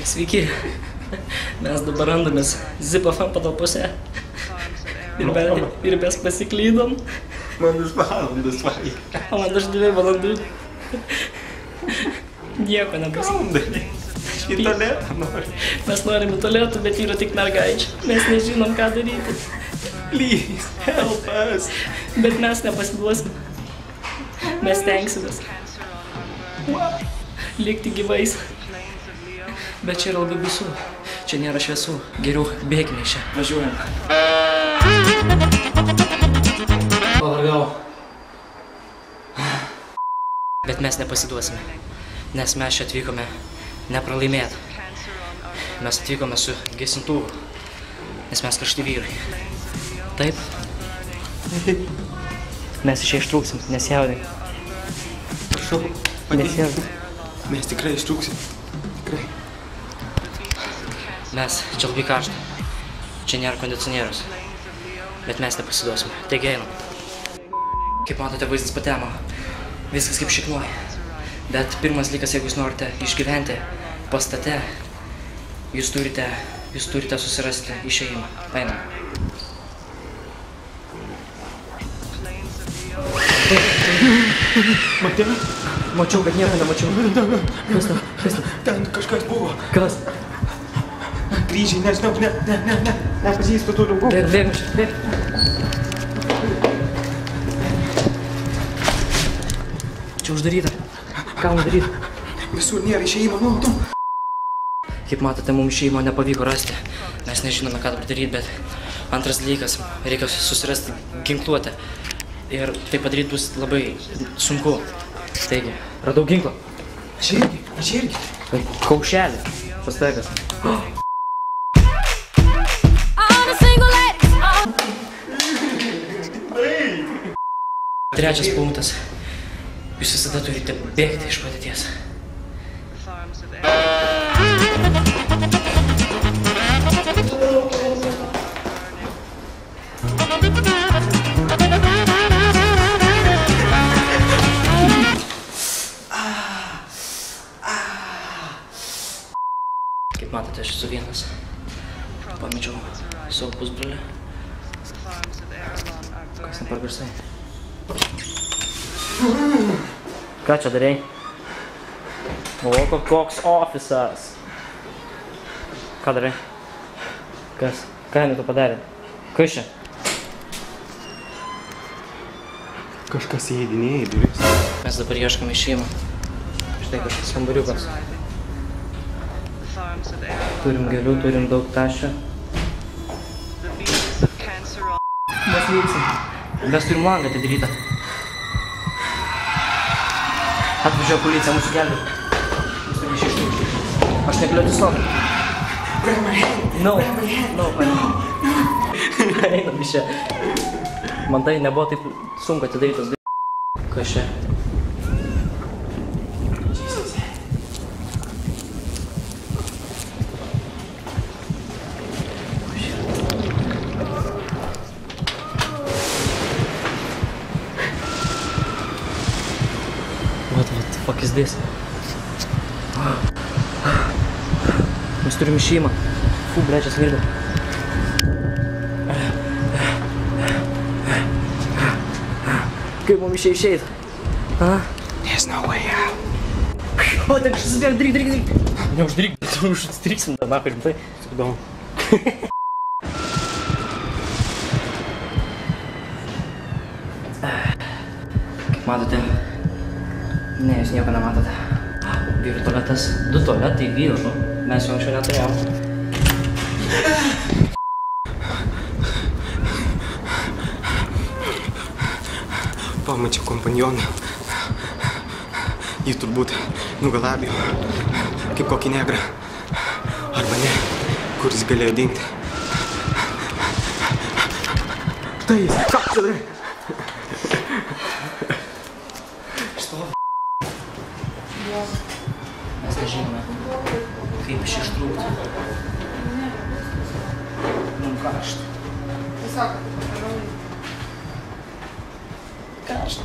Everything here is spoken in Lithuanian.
Sveiki. Mes dabar randamės ZIP-FM patalpose. Ir mes pasiklydom. Man už valandas vaik. O man už 2 valandų. Nieko nebus. Į tualetą nori. Mes norim į tualetų, bet yra tik mergaičių. Mes nežinom, ką daryti. Please, help us. Bet mes nepasiduosim. Mes tenksimės. Likti gyvais. Bet čia yra labai baisu. Čia nėra šviesų. Geriau bėkime iš čia. Važiuojam. Pavargau. Bet mes nepasiduosime. Nes mes čia atvykome nepralaimėti. Mes atvykome su gesintuvu. Nes mes karšti vyrai. Taip? Mes iš čia ištrūksim. Nesijaudink. Prašau, padėk. Mes tikrai ištrūksim. Tikrai. Mes čia labai karšta. Čia nėra kondicionierius. Bet mes nepasiduosime. Taigi einam. Kaip matote, vaizdas patemo. Viskas kaip šiknuoja. Bet pirmas dalykas, jeigu jūs norite išgyventi pastate, jūs turite susirasti išėjimą. Einam. Matei? Mačiau, bet nieko nemačiau. Kas? Ten kažkas buvo. Kas? Kryžiai, nežinau, nepažįstu tų draugų. Bėgam čia, bėg. Čia uždaryta. Ką uždaryta? Visur nėra išėjimo, nu. Kaip matote, mums išėjimo nepavyko rasti. Mes nežinome, ką dabar daryti, bet antras dalykas, reikia susirasti ginkluotę. Ir tai padaryti bus labai sunku. Taigi, radau ginklą. Aš irgi. Kaušelį. Pastegas. Trečias punktas. Jūs visada turite bėgti iš padėties. Kaip matote, aš esu vienas. Pamečiau savo pusbrolį. Kas ne per garsai? Ką čia darai? O, koks ofisas. Ką darai? Kas? Ką jinai tu padarė? Kas čia? Kažkas įeidinėja į duris. Mes dabar ieškome išėjimo. Štai kažkas kambariukas. Turim gėlių, turim daug tašio. Mes vyksim. Mes turim langą atidarytą. Atvažiuoja policija mūsų gelbėti. Mes turim išėjti. Aš negaliu atsistoti. Grab my hand. No. Grab my hand. No. Einam iš čia. Man tai nebuvo taip sunku atidarytas. Kas čia? What the fuck is this? Mes turim išėjimą. Fū, ble, čia smirda. Kaip mums išeit? There's no way out. O, ten kažkas bėg, daryk. Neuždaryk, bet užstriksim dar nahai, rimtai. Įdomu. Kaip matote, ne, jūs nieko nematote. Vyrų tualetas, 2 tualetai vyrų, mes jau anksčiau neturėjom. Pamačiau kompanioną. Jį turbūt nugalabėjo kaip kokį negrą. Arba ne, kuris galėjo dingti. Tai jis, ką čia darai? Mes nežinome, kaip iš ištrūkti. Mums karšta. Karšta.